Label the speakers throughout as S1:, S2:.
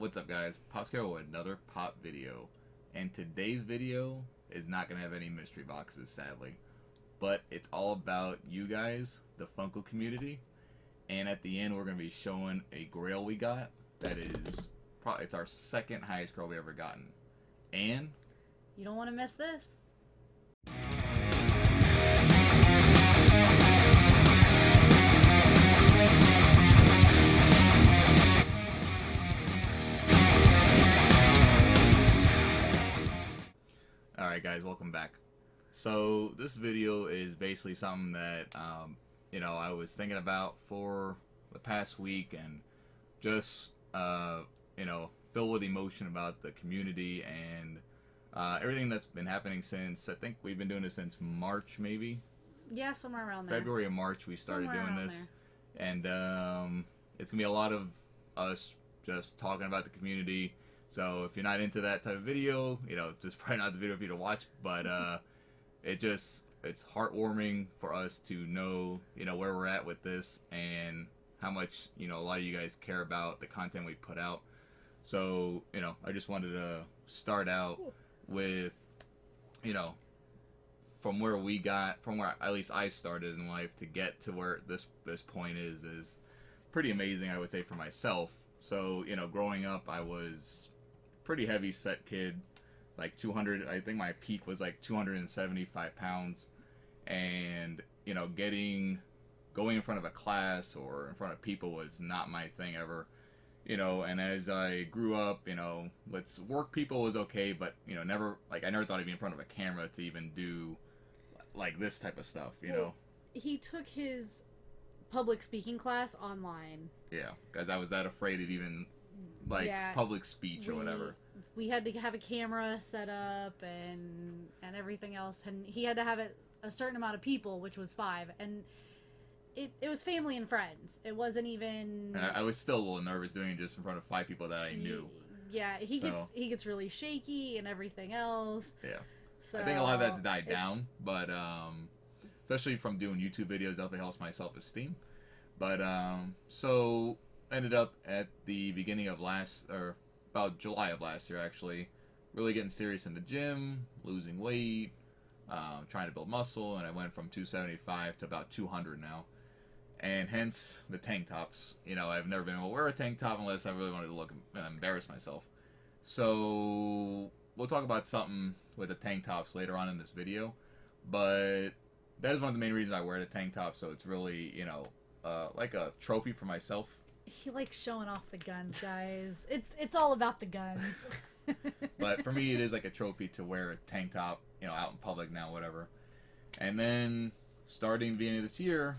S1: What's up, guys? Pop's here with another pop video. And today's video is not going to have any mystery boxes, sadly. But it's all about you guys, the Funko community. And at the end, we're going to be showing a grail we got. That is, it's our second highest grail we ever gotten. And
S2: you don't want to miss this.
S1: Alright guys, welcome back. So this video is basically something that I was thinking about for the past week, and just filled with emotion about the community and everything that's been happening since, I think we've been doing this since March, maybe?
S2: Yeah, somewhere around there.
S1: February or March we started doing this. And it's going to be a lot of us just talking about the community. So if you're not into that type of video, just probably not the video for you to watch. But it's heartwarming for us to know, where we're at with this and how much, a lot of you guys care about the content we put out. So, I just wanted to start out with, from where at least I started in life to get to where this point is pretty amazing, I would say, for myself. So, growing up, I was pretty heavy set kid, like 200, I think my peak was like 275 pounds, and going in front of a class or in front of people was not my thing ever, and as I grew up, work people was okay, but never, I never thought I'd be in front of a camera to even do like this type of stuff.
S2: He took his public speaking class online.
S1: Yeah, because I was that afraid of even public speech or whatever.
S2: We had to have a camera set up and everything else, and he had to have it a certain amount of people, which was 5, and it was family and friends. It wasn't even. And
S1: I was still a little nervous doing it just in front of 5 people that I knew.
S2: Yeah, he gets really shaky and everything else.
S1: Yeah,
S2: so
S1: I think a lot of that's died down, but especially from doing YouTube videos, definitely helps my self-esteem. But so ended up at the beginning of about July of last year, actually, really getting serious in the gym, losing weight, trying to build muscle, and I went from 275 to about 200 now. And hence the tank tops. I've never been able to wear a tank top unless I really wanted to look embarrass myself. So we'll talk about something with the tank tops later on in this video. But that is one of the main reasons I wear the tank top. So it's really, like a trophy for myself.
S2: He likes showing off the guns, guys. It's all about the guns.
S1: But for me, it is like a trophy to wear a tank top, out in public now, whatever. And then starting the beginning of this year,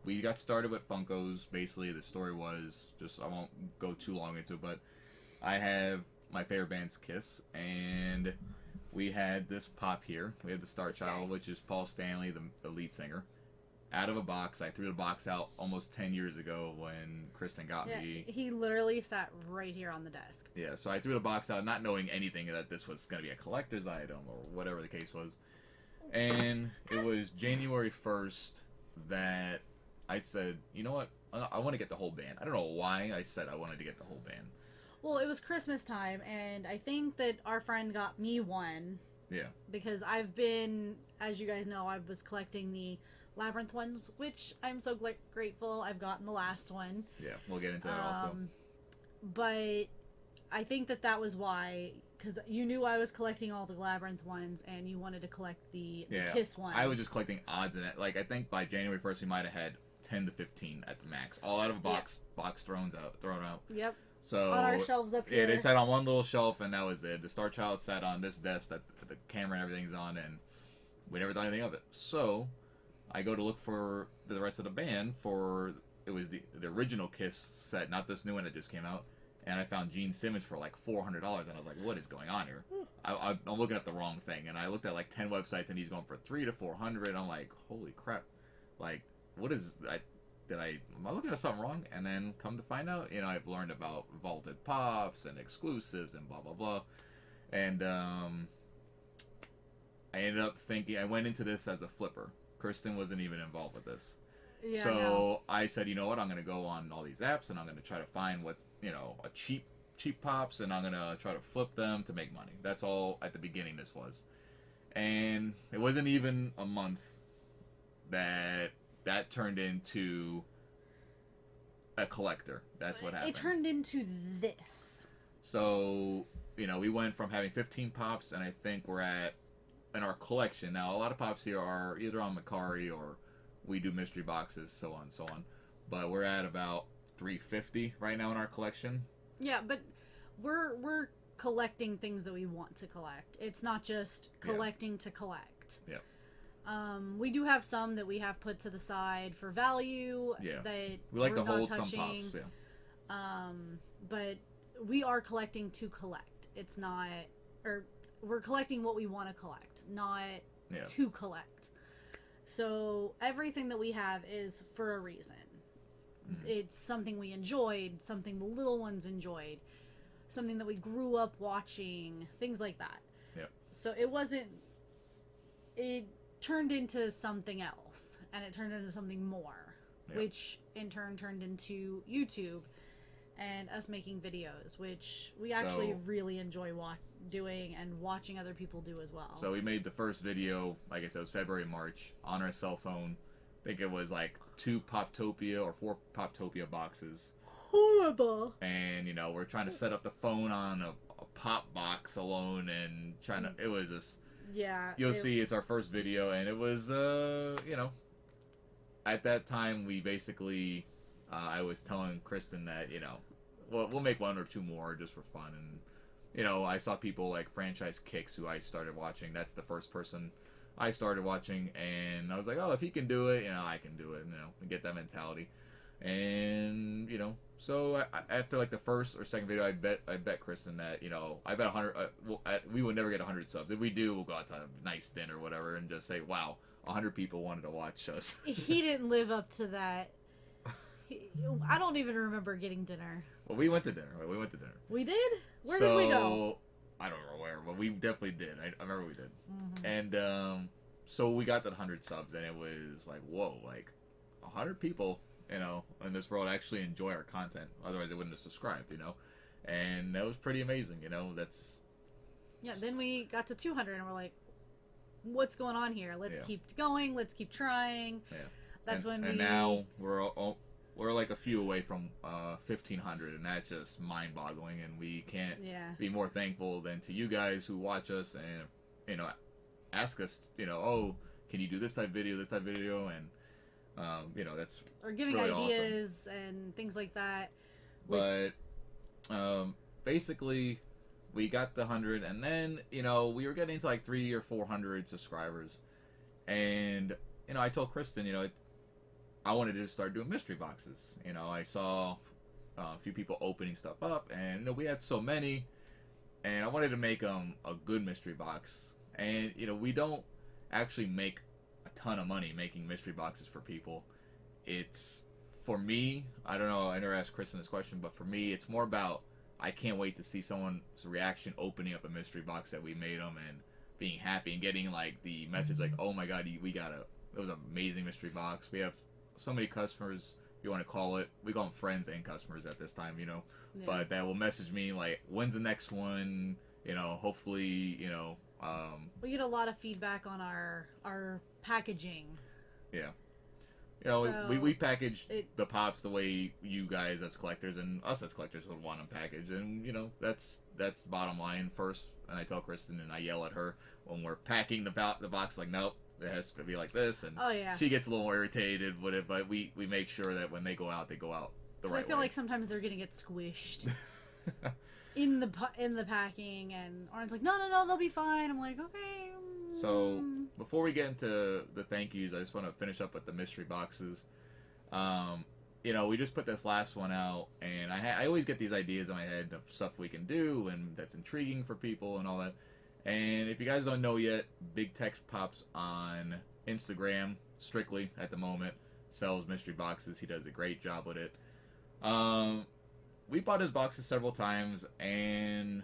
S1: we got started with Funkos. Basically, the story was I won't go too long into it, but I have my favorite band's Kiss, and we had this pop here. We had the Star Child, which is Paul Stanley, the lead singer. Out of a box. I threw the box out almost 10 years ago when Kristen got me.
S2: He literally sat right here on the desk.
S1: Yeah, so I threw the box out not knowing anything that this was going to be a collector's item or whatever the case was. And it was January 1st that I said, you know what? I want to get the whole band. I don't know why I said I wanted to get the whole band.
S2: Well, it was Christmas time, and I think that our friend got me one.
S1: Yeah.
S2: Because I've been, as you guys know, I was collecting the Labyrinth ones, which I'm so grateful I've gotten the last one.
S1: Yeah, we'll get into that also.
S2: But I think that was why, because you knew I was collecting all the Labyrinth ones, and you wanted to collect the Kiss ones.
S1: I was just collecting odds in it. I think by January 1st we might have had 10 to 15 at the max, all out of a box thrown out.
S2: Yep.
S1: So
S2: on our shelves up here.
S1: Yeah, they sat on one little shelf, and that was it. The Star Child sat on this desk that the camera and everything's on, and we never thought anything of it. So I go to look for the rest of the band it was the original Kiss set, not this new one that just came out, and I found Gene Simmons for like $400, and I was like, what is going on here? I'm looking at the wrong thing, and I looked at like 10 websites, and he's going for $300 to $400. I'm like, holy crap, what is am I looking at something wrong? And then come to find out, I've learned about vaulted pops and exclusives and blah blah blah, and I ended up thinking, I went into this as a flipper. Kirsten wasn't even involved with this.
S2: Yeah,
S1: So
S2: no.
S1: I said, you know what, I'm gonna go on all these apps and I'm gonna try to find what's, a cheap pops, and I'm gonna try to flip them to make money. That's all at the beginning this was. And it wasn't even a month that turned into a collector. That's what happened.
S2: It turned into this.
S1: So, we went from having 15 pops, and I think we're at, in our collection now, a lot of pops here are either on Mercari or we do mystery boxes, so on and so on. But we're at about 350 right now in our collection.
S2: Yeah, but we're collecting things that we want to collect. It's not just collecting to collect.
S1: Yeah.
S2: We do have some that we have put to the side for value.
S1: Yeah.
S2: That
S1: we like
S2: we're
S1: to hold
S2: not touching.
S1: some pops. Yeah.
S2: But we are collecting to collect. It's not, or we're collecting what we want to collect, not to collect. So everything that we have is for a reason. Mm-hmm. It's something we enjoyed, something the little ones enjoyed, something that we grew up watching, things like that.
S1: Yeah.
S2: So it turned into something else, and it turned into something more, which in turn turned into YouTube and us making videos, which we actually really enjoy doing and watching other people do as well.
S1: So we made the first video, I guess it was February, March, on our cell phone. I think it was like 2 Poptopia or 4 Poptopia boxes.
S2: Horrible.
S1: And, we're trying to set up the phone on a pop box alone and trying to, it was just, you'll see it's our first video, and it was, at that time we basically, I was telling Kristen that, we'll make 1 or 2 more just for fun. And, I saw people like Franchise Kicks, who I started watching. That's the first person I started watching, and I was like, oh, if he can do it, I can do it, and get that mentality. And, so after like the first or second video, I bet Kristen that, I bet 100, we will never get 100 subs. If we do, we'll go out to a nice dinner or whatever and just say, wow, 100 people wanted to watch us.
S2: He didn't live up to that. I don't even remember getting dinner.
S1: Well, we went to dinner.
S2: We did? Where did we go?
S1: I don't know where, but we definitely did. I remember we did.
S2: Mm-hmm.
S1: And so we got that 100 subs, and it was like, whoa, like 100 people, in this world actually enjoy our content. Otherwise, they wouldn't have subscribed, And that was pretty amazing, that's...
S2: Yeah, then we got to 200, and we're like, what's going on here? Let's keep going. Let's keep trying. Yeah. That's when
S1: and now we're like a few away from 1,500, and that's just mind-boggling, and we can't be more thankful than to you guys who watch us and, ask us, oh, can you do this type video, and, that's
S2: or giving
S1: really
S2: ideas
S1: awesome.
S2: And things like that.
S1: But basically, we got the 100, and then, we were getting to like 300 or 400 subscribers, and, I told Kristen, I wanted to start doing mystery boxes. I saw a few people opening stuff up, and we had so many, and I wanted to make a good mystery box. And we don't actually make a ton of money making mystery boxes for people. It's, for me, I don't know, I never asked Kristen this question, but for me, it's more about, I can't wait to see someone's reaction opening up a mystery box that we made them and being happy and getting like the message like, oh my god, it was an amazing mystery box. We have so many customers, you want to call it, we call them friends and customers at this time, but that will message me like, when's the next one, hopefully,
S2: we get a lot of feedback on our packaging.
S1: Yeah. We package the pops the way you guys as collectors and us as collectors would want them packaged, and that's bottom line first. And I tell Kristen and I yell at her when we're packing the box, like, nope, it has to be like this, and she gets a little irritated with it, but we make sure that when they go out the right way.
S2: I feel like sometimes they're gonna get squished in the packing, and Oren's like, no, they'll be fine. I'm like, okay.
S1: So before we get into the thank yous, I just want to finish up with the mystery boxes. We just put this last one out, and I always get these ideas in my head of stuff we can do and that's intriguing for people and all that. And if you guys don't know yet, Big Text Pops on Instagram, strictly at the moment, sells mystery boxes. He does a great job with it. We bought his boxes several times, and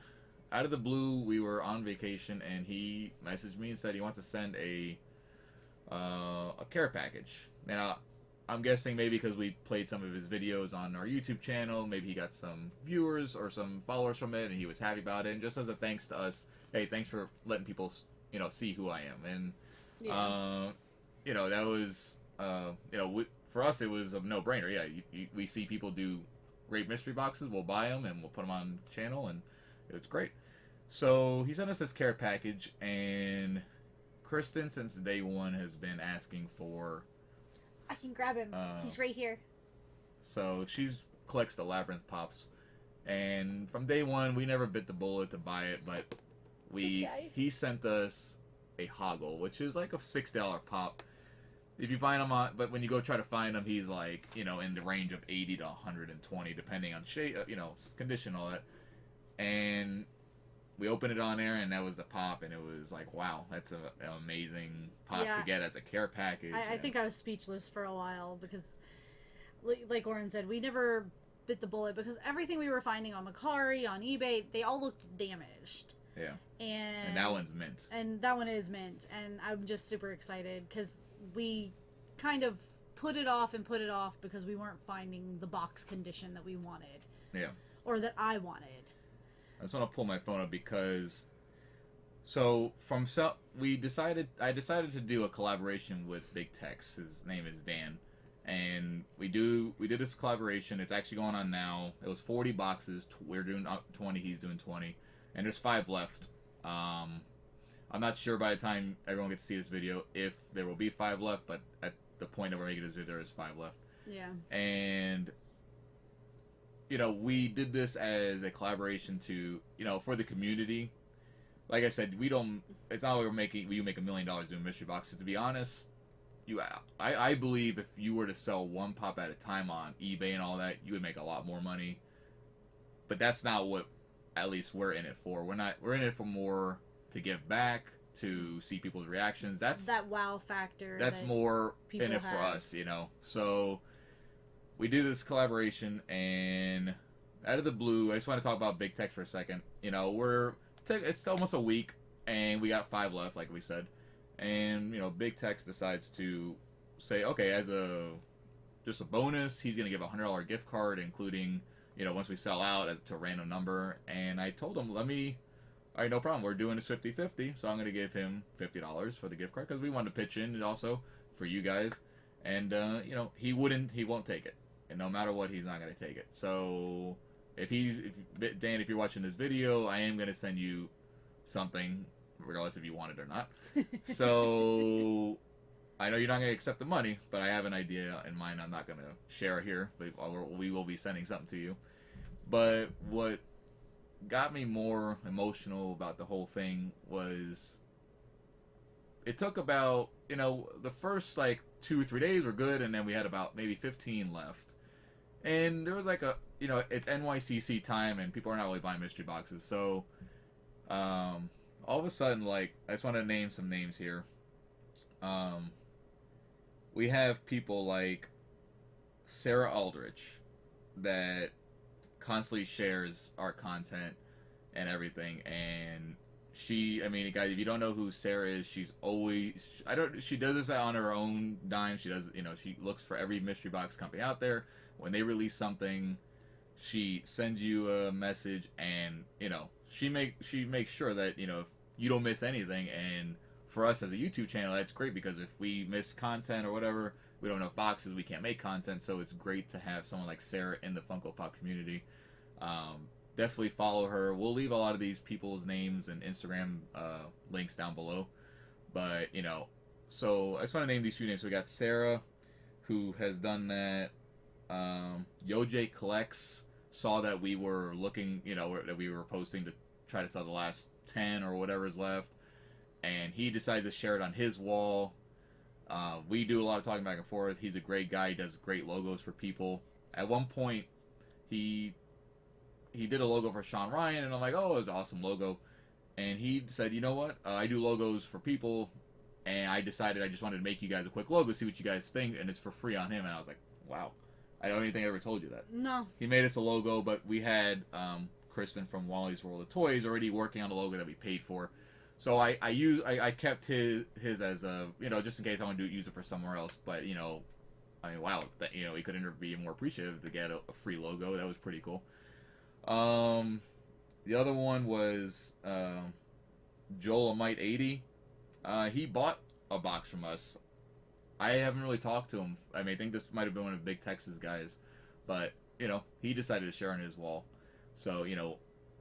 S1: out of the blue, we were on vacation, and he messaged me and said he wants to send a care package. Now, I'm guessing maybe because we played some of his videos on our YouTube channel, maybe he got some viewers or some followers from it, and he was happy about it. And just as a thanks to us, hey, thanks for letting people, see who I am. And that was, for us it was a no-brainer. Yeah, we see people do great mystery boxes, we'll buy them and we'll put them on the channel, and it was great. So he sent us this care package, and Kristen, since day one, has been asking for.
S2: I can grab him. He's right here.
S1: So she collects the Labyrinth Pops, and from day one, we never bit the bullet to buy it, but he sent us a Hoggle, which is like a $6 pop. If you find him but when you go try to find him, he's like, in the range of 80 to 120, depending on shape, condition, all that. And we opened it on there, and that was the pop, and it was like, wow, that's an amazing pop to get as a care package.
S2: I think I was speechless for a while because, like Oren said, we never bit the bullet because everything we were finding on Mercari, on eBay, they all looked damaged.
S1: Yeah.
S2: And
S1: that one's mint.
S2: And that one is mint, and I'm just super excited because we kind of put it off because we weren't finding the box condition that we wanted.
S1: Yeah.
S2: Or that I wanted.
S1: I just want to pull my phone up because, I decided to do a collaboration with Big Tex. His name is Dan, and we did this collaboration. It's actually going on now. It was 40 boxes. We're doing 20. He's doing 20, and there's 5 left. I'm not sure by the time everyone gets to see this video if there will be 5 left, but at the point that we're making this video, there is 5 left.
S2: Yeah.
S1: And we did this as a collaboration to, for the community. Like I said, it's not like we make $1 million doing mystery boxes. To be honest, I believe if you were to sell one pop at a time on eBay and all that, you would make a lot more money. But that's not what, at least, we're in it for. We're in it for more to give back, to see people's reactions. That's
S2: that wow factor.
S1: That's more in it for us, So we do this collaboration, and out of the blue, I just want to talk about Big Tex for a second. It's almost a week, and we got 5 left, like we said. And, Big Tex decides to say, okay, as just a bonus, he's going to give a $100 gift card, including, once we sell out, to a random number. And I told him, all right, no problem. We're doing this 50-50, so I'm going to give him $50 for the gift card, because we wanted to pitch in also for you guys. And, he won't take it. And no matter what, he's not going to take it. So, Dan, if you're watching this video, I am going to send you something, regardless if you want it or not. So, I know you're not going to accept the money, but I have an idea in mind. I'm not going to share it here, but we will be sending something to you. But what got me more emotional about the whole thing was, it took about, the first 2 or 3 days were good, and then we had about maybe 15 left. And there was it's NYCC time, and people are not really buying mystery boxes. So, all of a sudden, I just want to name some names here. We have people like Sarah Aldrich that constantly shares our content and everything. And guys, if you don't know who Sarah is, she does this on her own dime. She does, she looks for every mystery box company out there. When they release something, she sends you a message, and she makes sure that if you don't miss anything. And for us as a YouTube channel, that's great, because if we miss content or whatever, we don't have enough boxes, we can't make content. So it's great to have someone like Sarah in the Funko Pop community. Definitely follow her. We'll leave a lot of these people's names and Instagram links down below. But so I just want to name these few names. So we got Sarah, who has done that. Yoj Collects saw that we were looking, that we were posting to try to sell the last 10 or whatever is left, and he decided to share it on his wall. We do a lot of talking back and forth. He's a great guy. He does great logos for people. At one point, he did a logo for Sean Ryan, and I'm like, oh, it was an awesome logo. And he said, you know what? I do logos for people, and I decided I just wanted to make you guys a quick logo, see what you guys think, and it's for free on him. And I was like, wow. I don't even think I ever told you that.
S2: No.
S1: He made us a logo, but we had Kristen from Wally's World of Toys already working on the logo that we paid for. So I kept his as a, just in case I want to use it for somewhere else. But, I mean, wow, that he couldn't be more appreciative to get a free logo. That was pretty cool. The other one was Joelmite80. He bought a box from us. I haven't really talked to him. I mean, I think this might have been one of the big Texas guys, but he decided to share on his wall. So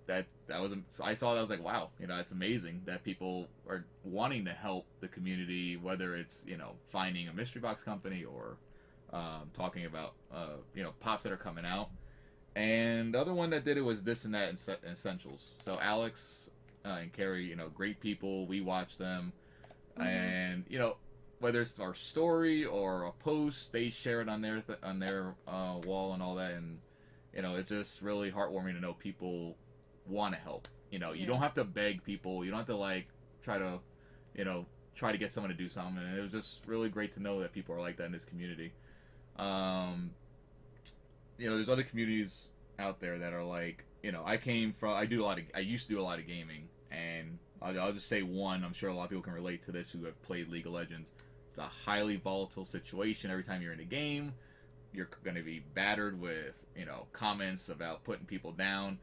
S1: that was, I saw that, I was like, wow, it's amazing that people are wanting to help the community, whether it's finding a mystery box company or talking about pops that are coming out. And the other one that did it was This and That Essentials. So Alex and Carrie, great people. We watch them, and whether it's our story or a post, they share it on their wall and all that, and it's just really heartwarming to know people want to help. You don't have to beg people. You don't have to try to get someone to do something. And it was just really great to know that people are like that in this community. There's other communities out there that are like, I used to do a lot of gaming, and I'll just say one. I'm sure a lot of people can relate to this who have played League of Legends. It's a highly volatile situation. Every time you're in a game, you're going to be battered with, comments about putting people down.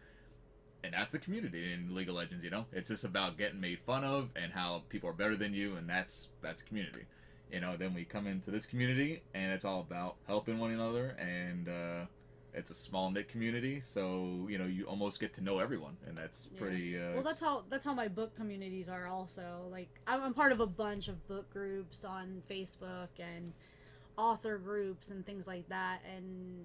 S1: And that's the community in League of Legends, It's just about getting made fun of and how people are better than you, and that's community. Then we come into this community, and it's all about helping one another, and it's a small knit community, so you almost get to know everyone, and that's pretty.
S2: Well, that's how my book communities are also. Like, I'm part of a bunch of book groups on Facebook and author groups and things like that. And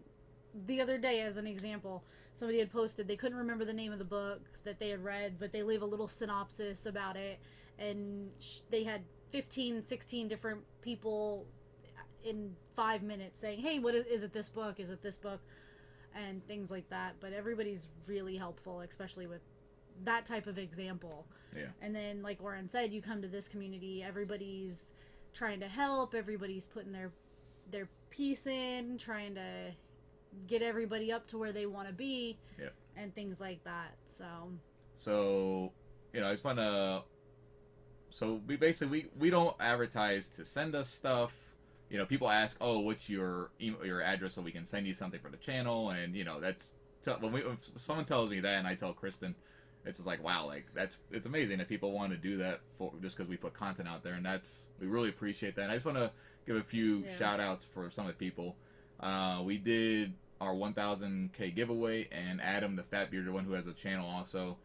S2: the other day, as an example, somebody had posted they couldn't remember the name of the book that they had read, but they leave a little synopsis about it, and they had 15, 16 different people in 5 minutes saying, hey, what is it, this book? Is it this book? And things like that. But everybody's really helpful, especially with that type of example.
S1: Yeah.
S2: And then, like Warren said, you come to this community, everybody's trying to help, everybody's putting their piece in, trying to get everybody up to where they want to be.
S1: Yeah.
S2: And things like that.
S1: So I just want to. So we don't advertise to send us stuff. People ask, oh, what's your email, your address, so we can send you something for the channel, and that's when someone tells me that, and I tell Kristen, it's just like, wow, it's amazing that people want to do that just because we put content out there, and we really appreciate that. And I just want to give a few shout outs for some of the people. We did our 1,000K giveaway, and Adam, the fat bearded one who has a channel, also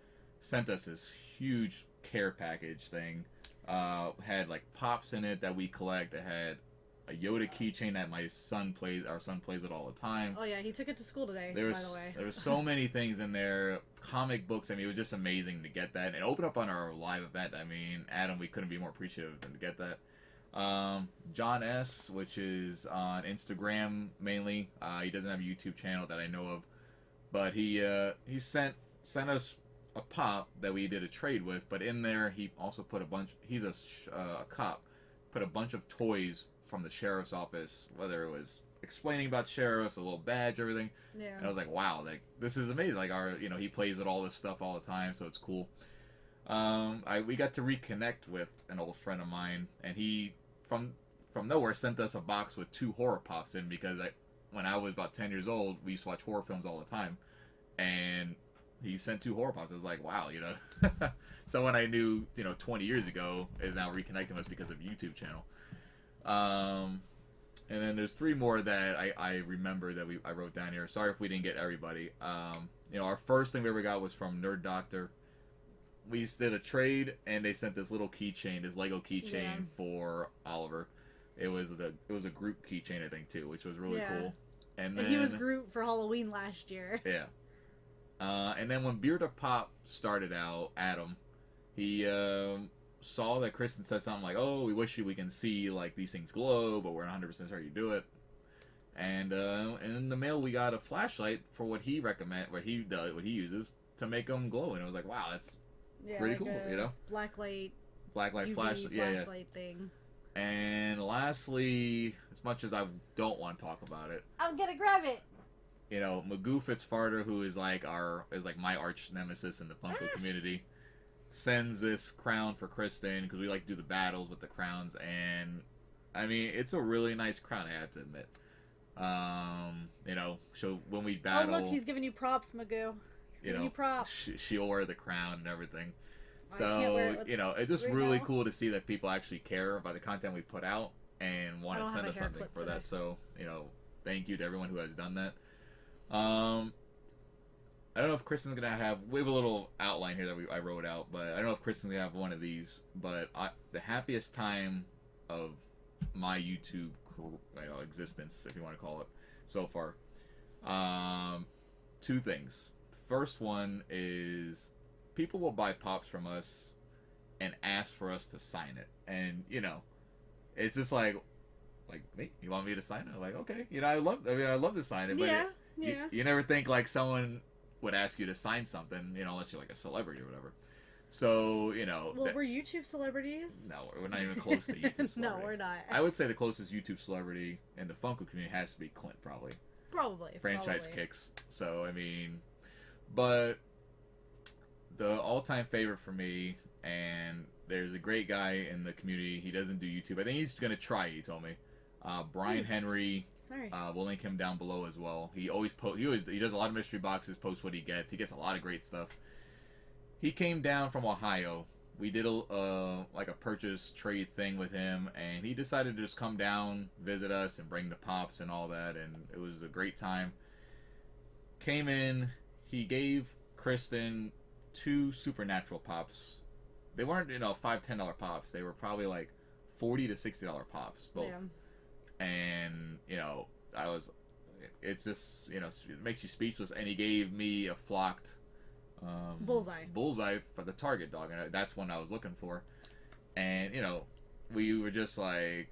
S1: sent us this huge care package thing. Had pops in it that we collect. It had a Yoda keychain that our son plays with all the time.
S2: Oh yeah, he took it to school today, by the way.
S1: There was so many things in there. Comic books. I mean, it was just amazing to get that. And it opened up on our live event. I mean, Adam, we couldn't be more appreciative than to get that. John S., which is on Instagram mainly. He doesn't have a YouTube channel that I know of, but he sent us a pop that we did a trade with. But in there, he also put a bunch. He's a cop. Put a bunch of toys from the sheriff's office, whether it was explaining about sheriffs, a little badge, everything.
S2: Yeah.
S1: And I was like, wow, this is amazing. He plays with all this stuff all the time, so it's cool. We got to reconnect with an old friend of mine, and he from nowhere sent us a box with 2 horror pops in, because when I was about 10 years old, we used to watch horror films all the time, and he sent 2 horror pops. I was like, wow, someone I knew 20 years ago is now reconnecting us because of YouTube channel. And then there's 3 more that I remember that I wrote down here. Sorry if we didn't get everybody. Our first thing we ever got was from Nerd Doctor. We did a trade, and they sent this little keychain, this Lego keychain for Oliver. It was a group keychain, I think, too, which was really cool. And then,
S2: he was Groot for Halloween last year.
S1: Yeah. And then when Beard of Pop started out, Adam, he saw that Kristen said something like, "Oh, we wish we can see these things glow, but we're not 100% sure you do it." And in the mail we got a flashlight for what he uses to make them glow, and it was like, wow, that's pretty cool,
S2: Blacklight
S1: flashlight
S2: thing.
S1: And lastly, as much as I don't want to talk about it,
S2: I'm gonna grab it.
S1: Magoo Fitzfarter, who is my arch nemesis in the Funko community, sends this crown for Kristen, because we like to do the battles with the crowns, and I mean, it's a really nice crown, I have to admit. You know, so when we
S2: Oh,
S1: battle,
S2: look, he's giving you props, Magoo. He's
S1: you
S2: giving
S1: know,
S2: you props.
S1: she'll wear the crown and everything.
S2: I can't wear
S1: So,
S2: it with
S1: you know, it's just
S2: right
S1: really
S2: now.
S1: cool to see that people actually care about the content we put out and
S2: I
S1: want to
S2: don't have
S1: send
S2: a
S1: us
S2: hair
S1: something
S2: clip
S1: for
S2: today.
S1: that. So, you know, thank you to everyone who has done that. Um, I don't know if Kristen's gonna have. We have a little outline here that I wrote out, but I don't know if Kristen's gonna have one of these. But the happiest time of my YouTube, existence, if you want to call it, so far. Two things. The first one is people will buy pops from us and ask for us to sign it, and you know, it's just like me. You want me to sign it? I'm like, okay. You know, I love to sign it, but
S2: Yeah,
S1: you,
S2: yeah.
S1: you never think like someone would ask you to sign something, you know, unless you're like a celebrity or whatever. So, you know,
S2: Well, we're YouTube celebrities.
S1: no, we're not even close to YouTube celebrity.
S2: No, we're not.
S1: I would say the closest YouTube celebrity in the Funko community has to be Clint, probably.
S2: Probably.
S1: Franchise
S2: probably.
S1: kicks. So, I mean, but the all-time favorite for me, and there's a great guy in the community. He doesn't do YouTube. I think he's gonna try. He told me. Brian Henry.
S2: Sorry.
S1: We'll link him down below as well. He always he does a lot of mystery boxes. Posts what he gets. He gets a lot of great stuff. He came down from Ohio. We did like a purchase trade thing with him, and he decided to just come down, visit us, and bring the pops and all that, and it was a great time. Came in. He gave Kristen 2 supernatural pops. They weren't, you know, $5-10 pops. They were probably like $40 to $60 pops both.
S2: Yeah.
S1: And you know, it's just, you know, it makes you speechless. And he gave me a flocked bullseye for the target dog, and that's one I was looking for. And you know, we were just like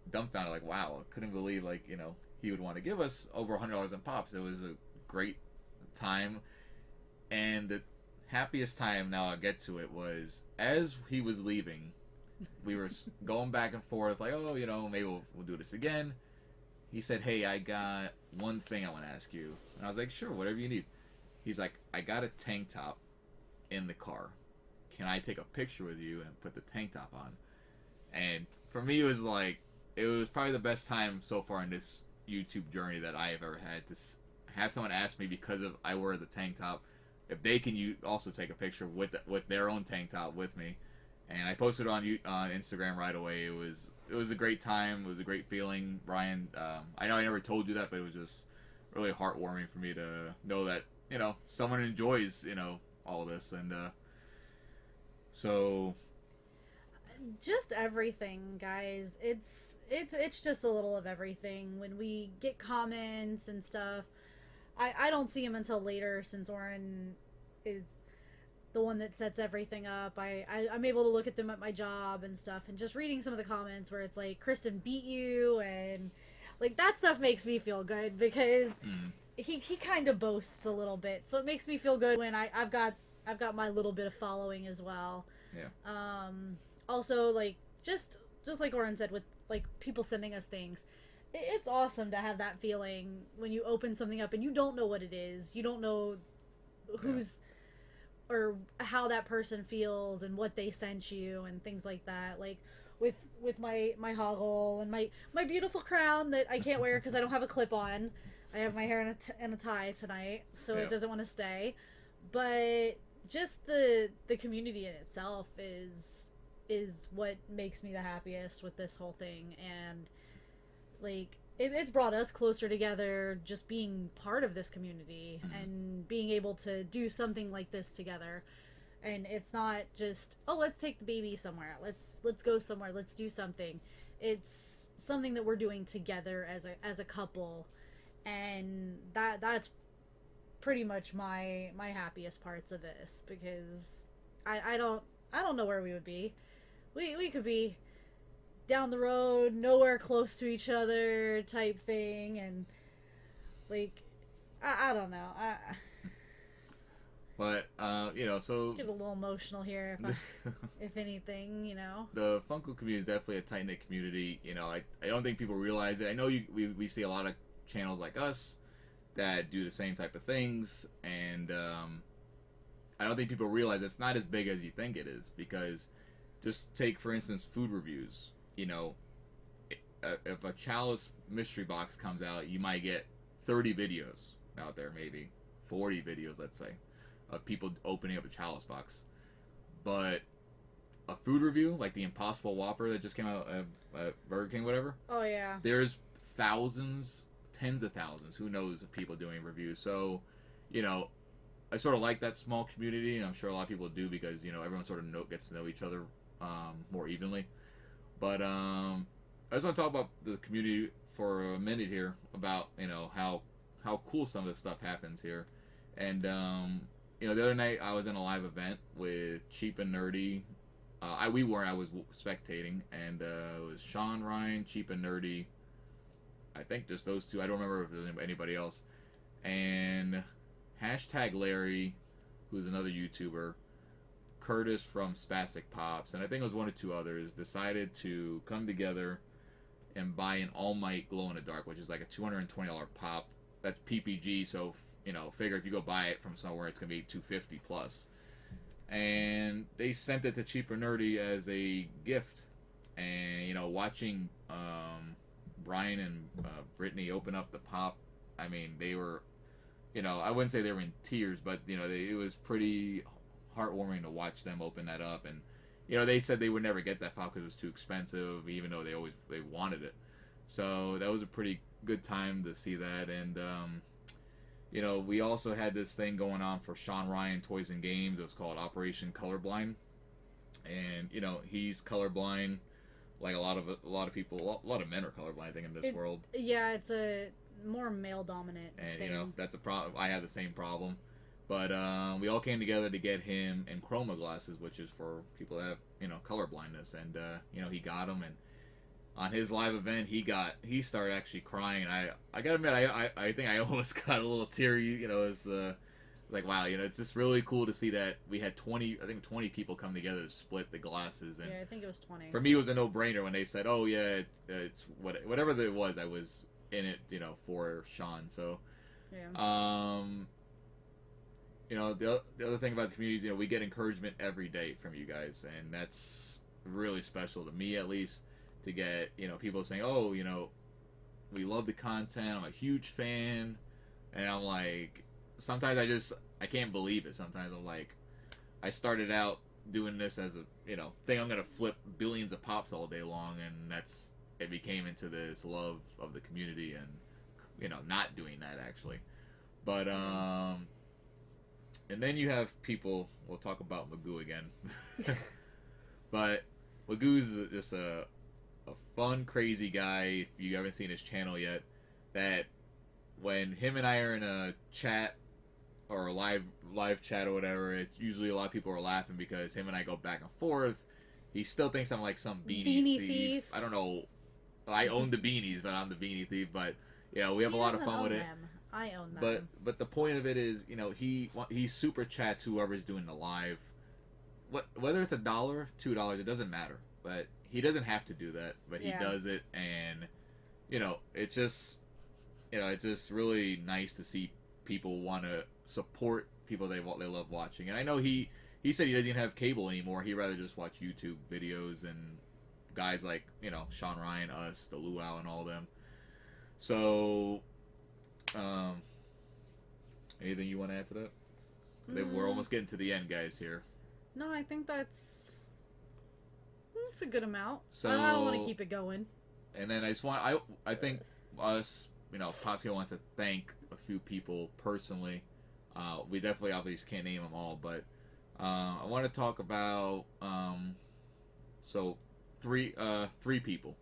S1: dumbfounded, like, wow, I couldn't believe, like, you know, he would want to give us over $100 in pops. It was a great time. And the happiest time, now I'll get to it, was as he was leaving. We were going back and forth, like, oh, you know, maybe we'll do this again. He said, hey, I got one thing I want to ask you. And I was like, sure, whatever you need. He's like, I got a tank top in the car. Can I take a picture with you and put the tank top on? And for me, it was probably the best time so far in this YouTube journey that I have ever had, to have someone ask me, because of I wear the tank top, if they can also take a picture with their own tank top with me. And I posted on Instagram right away. It was a great time. It was a great feeling, Brian. I know I never told you that, but it was just really heartwarming for me to know that, you know, someone enjoys, you know, all this. And so
S2: Just everything, guys. It's just a little of everything. When we get comments and stuff, I don't see them until later, since Oren is the one that sets everything up. I'm able to look at them at my job and stuff, and just reading some of the comments where it's like, Kristen beat you, and like that stuff makes me feel good, because he kind of boasts a little bit, so it makes me feel good when I've got my little bit of following as well.
S1: Yeah.
S2: Also, like, just like Oren said, with like people sending us things, it's awesome to have that feeling when you open something up and you don't know what it is. You don't know who's or how that person feels and what they sent you and things like that. Like with my hoggle and my beautiful crown that I can't wear because I don't have a clip on. I have my hair in a tie tonight, so it doesn't want to stay. But just the community in itself is what makes me the happiest with this whole thing. And like it's brought us closer together, just being part of this community and being able to do something like this together. And it's not just, oh, let's take the baby somewhere, let's go somewhere, let's do something. It's something that we're doing together as a couple, and that's pretty much my happiest parts of this, because I don't know where we would be. We could be down the road, nowhere close to each other type thing, and like I don't know.
S1: But you know, so
S2: Get a little emotional here, if anything, you know.
S1: The Funko community is definitely a tight knit community. You know, I don't think people realize it. I know we see a lot of channels like us that do the same type of things, and I don't think people realize it's not as big as you think it is. Because just take, for instance, food reviews. You know, if a Chalice mystery box comes out, you might get 30 videos out there, maybe 40 videos, let's say, of people opening up a Chalice box. But a food review like the Impossible Whopper that just came out at Burger King, whatever.
S2: Oh yeah.
S1: There's thousands, tens of thousands, who knows, of people doing reviews. So, you know, I sort of like that small community, and I'm sure a lot of people do because, you know, everyone sort of gets to know each other more evenly. But I just want to talk about the community for a minute here, about, you know, how cool some of this stuff happens here. And you know, the other night I was in a live event with Cheap and Nerdy. I was spectating, and it was Sean, Ryan, Cheap and Nerdy. I think just those two. I don't remember if there was anybody else. And hashtag Larry, who's another YouTuber, Curtis from Spastic Pops, and I think it was one or two others, decided to come together and buy an All Might glow in the dark, which is like a $220 pop. That's PPG, so you know, figure if you go buy it from somewhere, it's gonna be $250 plus. And they sent it to Cheap or Nerdy as a gift. And you know, watching Brian and Brittany open up the pop, I mean, they were, you know, I wouldn't say they were in tears, but you know, it was pretty heartwarming to watch them open that up. And you know, they said they would never get that pop because it was too expensive, even though they wanted it. So that was a pretty good time to see that. And you know, we also had this thing going on for Sean Ryan Toys and Games. It was called Operation Colorblind, and you know, he's colorblind, like a lot of people, a lot of men are colorblind, I think, in this world.
S2: Yeah, it's a more male dominant
S1: and
S2: thing.
S1: You know, that's a problem. I have the same problem. But we all came together to get him in chroma glasses, which is for people that have, you know, color blindness. And you know, he got them, and on his live event, he started actually crying. And I gotta admit, I think I almost got a little teary. You know, it's like, wow, you know, it's just really cool to see that we had 20 people come together to split the glasses. And
S2: yeah, I think it was 20.
S1: For me, it was a no-brainer when they said, "Oh yeah, it's whatever it was." I was in it, you know, for Sean. So,
S2: yeah.
S1: You know, the other thing about the community is, you know, we get encouragement every day from you guys, and that's really special to me, at least, to get, you know, people saying, "Oh, you know, we love the content. I'm a huge fan," and I'm like, sometimes I can't believe it. Sometimes I'm like, I started out doing this as a, you know, thing I'm gonna flip billions of pops all day long, and it became into this love of the community, and you know, not doing that actually, but and then you have people, we'll talk about Magoo again. But Magoo's just a fun, crazy guy. If you haven't seen his channel yet, that when him and I are in a chat or a live chat or whatever, it's usually a lot of people are laughing because him and I go back and forth. He still thinks I'm like some beanie thief. I don't know. I own the beanies, but I'm the beanie thief. But you know, we have a lot of fun with it.
S2: I own them.
S1: But the point of it is, you know, he super chats whoever's doing the live. Whether it's $1, $2, it doesn't matter. But he doesn't have to do that, but he does it, and you know, it's just really nice to see people want to support people they love watching. And I know he said he doesn't even have cable anymore. He'd rather just watch YouTube videos and guys like, you know, Sean Ryan, us, the Luau, and all them. So. Anything you want to add to that? We're almost getting to the end, guys, here.
S2: No, I think that's a good amount.
S1: So
S2: I don't want to keep it going.
S1: And then I think us, you know, Popsicle wants to thank a few people personally. We definitely obviously can't name them all, but I want to talk about three people.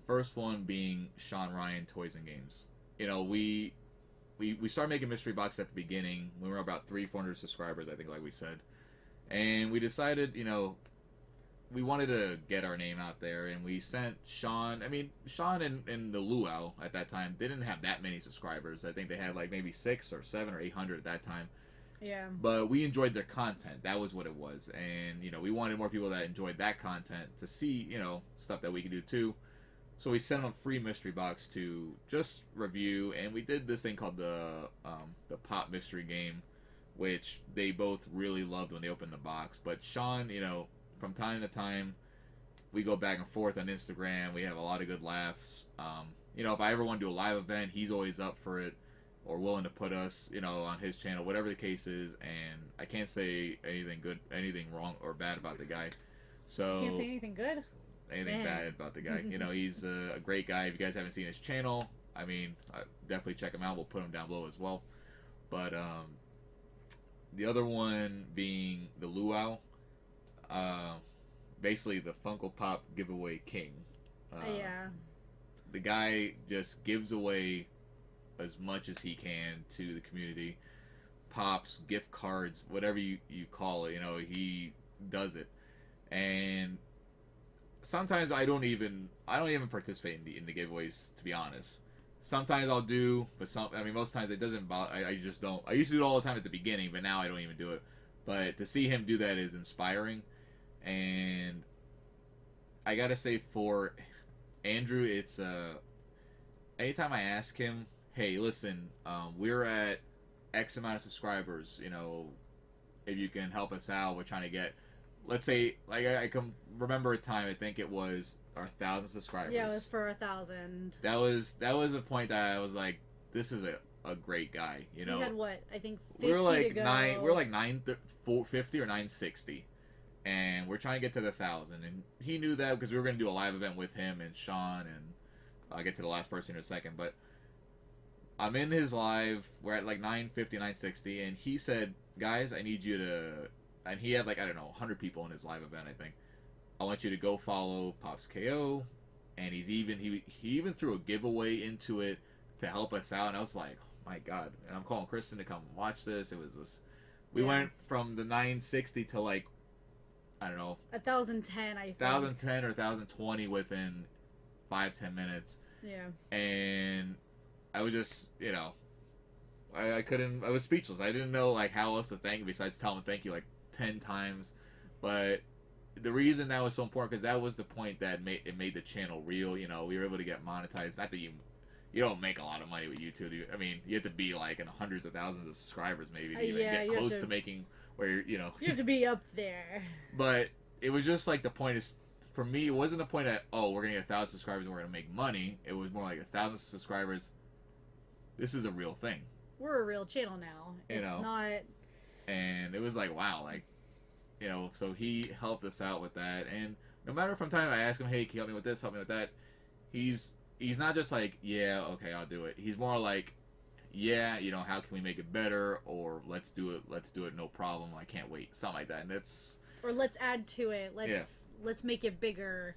S1: First one being Sean Ryan Toys and Games. You know, we started making mystery boxes at the beginning. We were about 300-400 subscribers, I think, like we said, and we decided, you know, we wanted to get our name out there, and we sent Sean. I mean, Sean and the Luau at that time didn't have that many subscribers. I think they had like maybe 600 or 700 or 800 at that time.
S2: Yeah.
S1: But we enjoyed their content. That was what it was, and you know, we wanted more people that enjoyed that content to see, you know, stuff that we could do too. So we sent them a free mystery box to just review, and we did this thing called the Pop Mystery Game, which they both really loved when they opened the box. But Sean, you know, from time to time, we go back and forth on Instagram. We have a lot of good laughs. If I ever want to do a live event, he's always up for it or willing to put us, on his channel, whatever the case is. And I can't say anything wrong or bad about the guy. So
S2: Can't say anything good.
S1: Anything bad about the guy. He's a great guy. If you guys haven't seen his channel, definitely check him out. We'll put him down below as well. But the other one being the Luau, basically the Funko Pop giveaway king.
S2: Yeah.
S1: The guy just gives away as much as he can to the community. Pops, gift cards, whatever you call it, he does it. And sometimes I don't even participate in the giveaways, to be honest. Sometimes I'll do, but most times it doesn't bother. I just don't. I used to do it all the time at the beginning, but now I don't even do it. But to see him do that is inspiring. And I gotta say, for Andrew, it's anytime I ask him, hey, listen, we're at X amount of subscribers, if you can help us out, we're trying to get, let's say, like, I can remember a time, I think it was our 1,000 subscribers.
S2: Yeah, it was for 1,000.
S1: That was a point that I was like, this is a great guy,
S2: We had what? I think 50
S1: we're like
S2: to go.
S1: 950 or 960. And we're trying to get to the 1,000, and he knew that because we were going to do a live event with him and Sean, and I'll get to the last person in a second. But I'm in his live. We're at like 950, 960, and he said, "Guys, I need you to." And he had 100 people in his live event. I think I want you to go follow Pops KO, and he even threw a giveaway into it to help us out. And I was like, oh my god! And I'm calling Kristen to come watch this. It was this. We went from the 960 to I don't know,
S2: 1,010, I think.
S1: 1,010 or 1,020 within 5-10 minutes.
S2: Yeah.
S1: And I was just, I couldn't, I was speechless. I didn't know how else to thank him besides tell him thank you 10 times. But the reason that was so important, because that was the point that made the channel real. We were able to get monetized. Not that you don't make a lot of money with YouTube. You have to be in hundreds of thousands of subscribers maybe to even get close to making where you
S2: have to be up there.
S1: But it was just the point is, for me, it wasn't the point that, oh, we're gonna get 1,000 subscribers and we're gonna make money. It was more like 1,000 subscribers. This is a real thing.
S2: We're a real channel now. It's not.
S1: And it was wow, so he helped us out with that. And no matter from time I ask him, hey, can you help me with this, help me with that, he's not just yeah, okay, I'll do it. He's more yeah, how can we make it better, or let's do it, no problem, I can't wait, something like that. And that's,
S2: or let's add to it, let's make it bigger.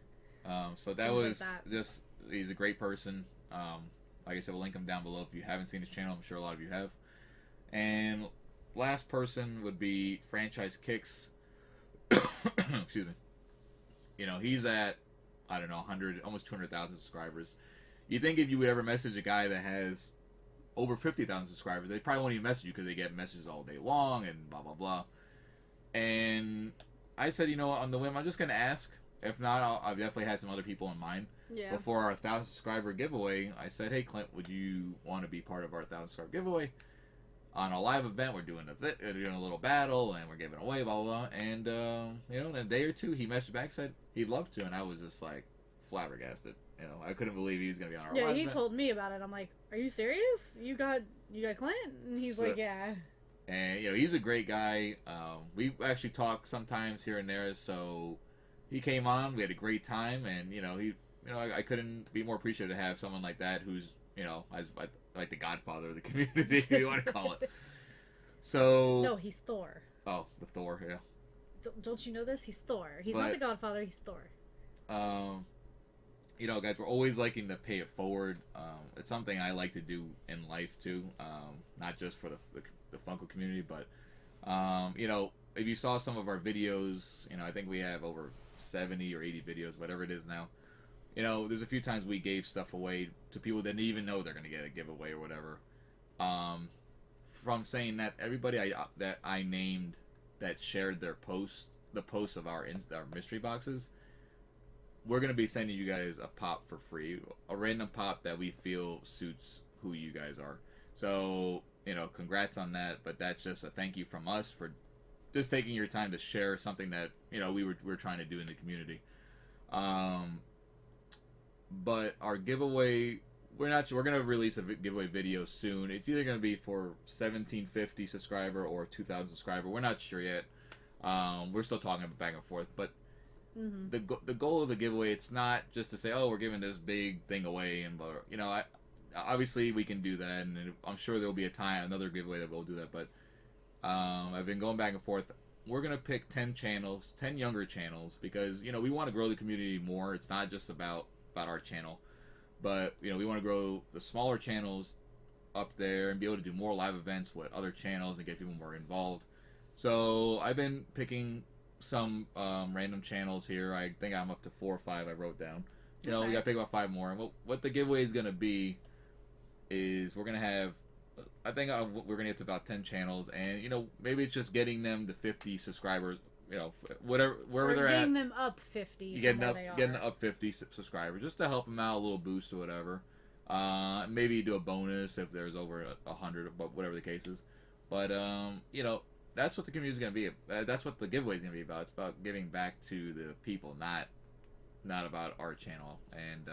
S1: So that was just, he's a great person. Like I said, we'll link him down below if you haven't seen his channel. I'm sure a lot of you have. And last person would be Franchise Kicks. Excuse me. He's at, I don't know, 100, almost 200,000 subscribers. You think if you would ever message a guy that has over 50,000 subscribers, they probably won't even message you because they get messages all day long and blah, blah, blah. And I said, on the whim, I'm just going to ask. If not, I've definitely had some other people in mind.
S2: Yeah.
S1: Before our 1,000 subscriber giveaway, I said, hey, Clint, would you want to be part of our 1,000 subscriber giveaway? On a live event, we're doing a little battle, and we're giving away, blah, blah, blah. And, in a day or two, he messaged back, said he'd love to, and I was just, flabbergasted. I couldn't believe he was going to be on our live event.
S2: Yeah, he told me about it. I'm like, are you serious? You got Clint? And he's like, yeah.
S1: And, he's a great guy. We actually talk sometimes here and there, so he came on, we had a great time, and, I couldn't be more appreciative to have someone like that who's, as like the godfather of the community, if you want to call it. So
S2: no, he's Thor.
S1: Oh, the Thor, yeah.
S2: Don't you know this? He's Thor. He's not the godfather, he's Thor.
S1: Guys, we're always liking to pay it forward. It's something I like to do in life too, not just for the Funko community, but if you saw some of our videos, I think we have over 70 or 80 videos, whatever it is now. There's a few times we gave stuff away to people that didn't even know they're going to get a giveaway or whatever. From saying that, everybody that I named that shared their the posts of our mystery boxes, we're going to be sending you guys a pop for free. A random pop that we feel suits who you guys are. So, congrats on that. But that's just a thank you from us for just taking your time to share something that, we're trying to do in the community. Um, but our giveaway, we're gonna release a giveaway video soon. It's either gonna be for 1750 subscriber or 2000 subscriber. We're not sure yet. We're still talking about back and forth, but the goal of the giveaway, it's not just to say, oh, we're giving this big thing away, and blah, blah. You know, obviously we can do that, and I'm sure there will be another giveaway that we'll do that. But I've been going back and forth. We're gonna pick 10 channels, 10 younger channels, because we want to grow the community more. It's not just about our channel, but we want to grow the smaller channels up there and be able to do more live events with other channels and get people more involved. So I've been picking some random channels here. I think I'm up to 4 or 5 I wrote down. We gotta pick about 5 more. And what the giveaway is gonna be is we're gonna have, I think we're gonna get to about 10 channels, and maybe it's just getting them to 50 subscribers. Wherever they're at,
S2: getting them up 50.
S1: Getting up 50 subscribers, just to help them out, a little boost or whatever. Maybe do a bonus if there's over 100, but whatever the case is. But that's what the community is gonna be. That's what the giveaway is gonna be about. It's about giving back to the people, not about our channel. And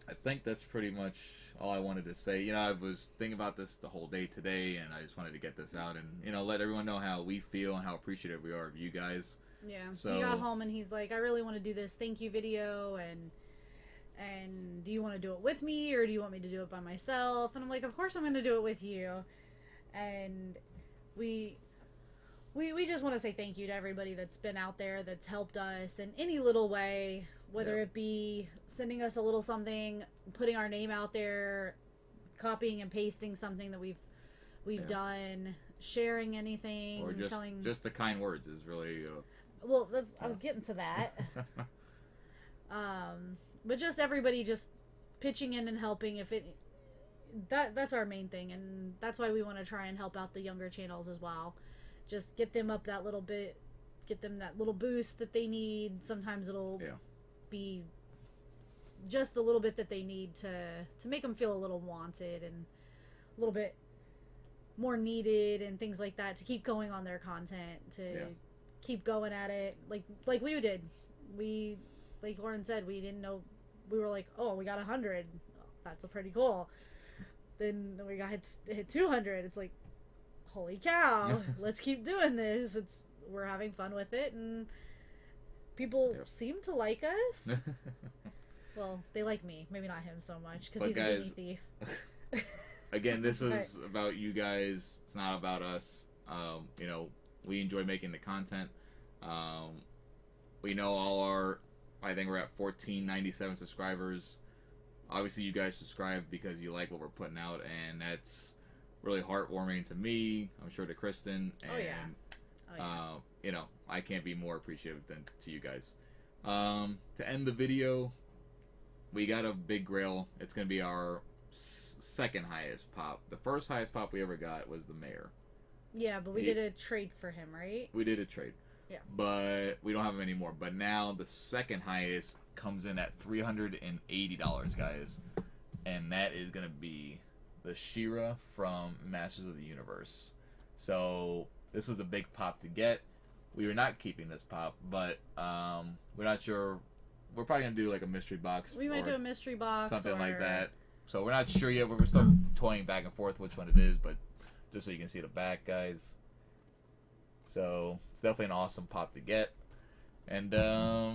S1: I think that's pretty much all I wanted to say. I was thinking about this the whole day today, and I just wanted to get this out and let everyone know how we feel and how appreciative we are of you guys.
S2: Yeah.
S1: So
S2: he got home and he's like, I really want to do this thank you video, and do you want to do it with me, or do you want me to do it by myself? And I'm like, of course I'm going to do it with you. And we just want to say thank you to everybody that's been out there, that's helped us in any little way, whether it be sending us a little something, putting our name out there, copying and pasting something that we've done, sharing anything,
S1: or just the kind words is really
S2: well, I was getting to that. But just everybody just pitching in and helping, that's our main thing, and that's why we want to try and help out the younger channels as well. Just get them up that little bit, get them that little boost that they need. Sometimes it'll be just the little bit that they need to make them feel a little wanted and a little bit more needed and things like that, to keep going on their content, to keep going at it like we did. We, like Lauren said, we didn't know. We were like, oh, we got 100. That's a pretty cool. Then we got hit 200. It's like, holy cow, let's keep doing this. We're having fun with it, and people seem to like us. Well, they like me. Maybe not him so much, because he's a baby thief.
S1: Again, this is about you guys. It's not about us. We enjoy making the content. We know I think we're at 1497 subscribers. Obviously, you guys subscribe because you like what we're putting out, and that's really heartwarming to me. I'm sure to Kristen, and I can't be more appreciative than to you guys. To end the video, we got a big GRAIL. It's gonna be our second highest pop. The first highest pop we ever got was the mayor. Yeah,
S2: but we did a trade for him, right?
S1: We did a trade.
S2: Yeah.
S1: But we don't have him anymore. But now the second highest comes in at $380, guys. And that is going to be the She-Ra from Masters of the Universe. So this was a big pop to get. We were not keeping this pop, but we're not sure. We're probably going to do like a mystery box.
S2: We might do a mystery box.
S1: Something like that. So we're not sure yet. We're still toying back and forth which one it is, but just so you can see the back, guys. So it's definitely an awesome pop to get. And, I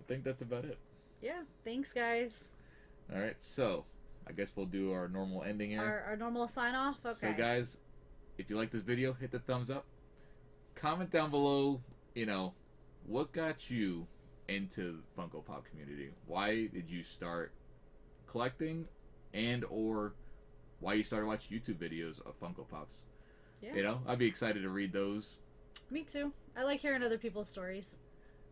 S1: think that's about it.
S2: Yeah. Thanks, guys.
S1: All right. So I guess we'll do our normal ending here.
S2: Our normal sign off? Okay.
S1: So, guys, if you like this video, hit the thumbs up. Comment down below, what got you into the Funko Pop community? Why did you start collecting, and or why you started watching YouTube videos of Funko Pops? Yeah. I'd be excited to read those.
S2: Me too. I like hearing other people's stories.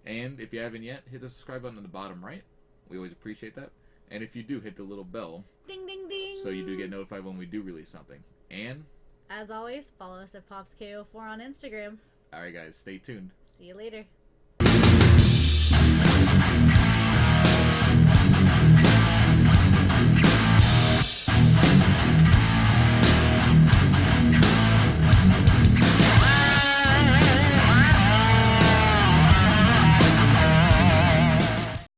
S1: And if you haven't yet, hit the subscribe button on the bottom right. We always appreciate that. And if you do, hit the little bell.
S2: Ding, ding, ding.
S1: So you do get notified when we do release something. And
S2: as always, follow us at PopsKO4 on Instagram.
S1: Alright, guys. Stay tuned.
S2: See you later.